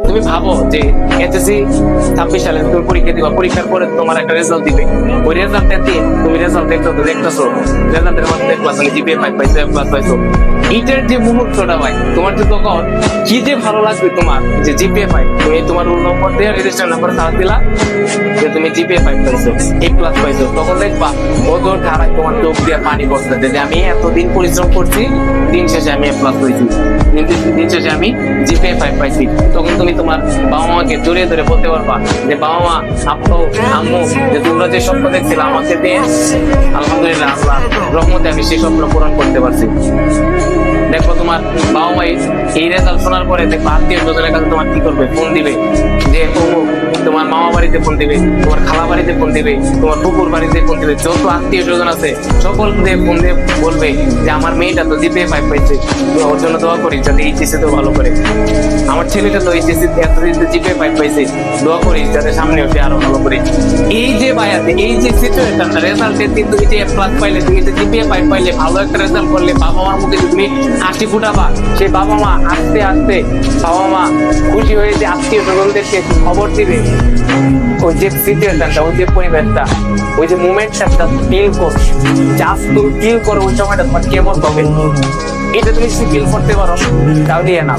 তুমি ভাবো যে এসএসসি 26 সালে তুমি পরীক্ষা দিবা, পরীক্ষার পরে তোমার একটা রেজাল্ট দিবে, ওই রেজাল্টে তুমি রেজাল্ট দেখতেছো, রেজাল্টের মধ্যে দেখবা তুমি জিপিএ 5 পাইছো, এ প্লাস পাইছো। এইটার যে মুহূর্তটা ভাই, তোমার যে তখন কি যে ভালো লাগবে তোমার, যে জিপিএ 5, তুমি তোমার রোল নম্বর দিয়ে রেজিস্টার নাম্বার সার্চ দিলা যে তুমি জিপিএ 5 পাইছো, এ প্লাস পাইছো, তখন দেখবা ওদের ধারায় তোমার চোখ দিয়ে পানি পড়তেছে যে আমি এতদিন পরিশ্রম করছি, দিন শেষে আমি এ প্লাস পাইছি, দিন শেষে আমি জিপিএ 5 পাইছি। তখন তুমি তোমার বাবা মাকে জড়িয়ে ধরে বলতে পারবা যে বাবা মা, আপু, আম্মু, যে তোমরা যে স্বপ্ন দেখছিলে আমাকে দিয়ে আলহামদুলিল্লাহ আল্লাহ রহমতে আমি সেই স্বপ্ন পূরণ করতে পারছি। দেখো তোমার বাবা মা এই রেজাল্ট শোনার পরে দেখো আত্মীয় স্বজনের কাছে তোমার কি করবে, ফোন দিবে যে তোমার মামা বাড়িতে ফোন দিবে, তোমার খালা বাড়িতে ফোন দিবে, তোমার পুকুর বাড়িতে ফোন দিবে, যত আত্মীয় স্বজন আছে সকল দিয়ে ফোন দিয়ে বলবে যে আমার মেয়েটা তো জিপিএ 5 পাইছে, ওর জন্য দোয়া করি যাতে এইচএসসি তো ভালো করে, আমার ছেলেটা তো এইচএসসি এতদিন জিপিএ 5 পাইছে, দোয়া করি যাতে সামনে ওঠে আরো ভালো করে। এই যে ভাইয়াতে এই যে সিচুয়েশনটা, রেজাল্টের দিন তুমি যে প্লাস পাইলে, তুমি যে জিপিএ 5 পাইলে, ভালো একটা রেজাল্ট করলে, বাবা মার মুখে তুমি হাসি ফুটাবা, সেই বাবা মা আস্তে আস্তে বাবা মা খুশি হয়ে যে আত্মীয় স্বজনদেরকে খবর দিবে, ওই যে সিচুয়েশনটা, ওই যে পরিবেশটা, ওই যে মুভমেন্টটা ফিল করো, জাস্ট তুমি ফিল করো ওই সময়টা তোমার কেমন হবে, এটা তুমি ফিল করতে পারো তাহলে না।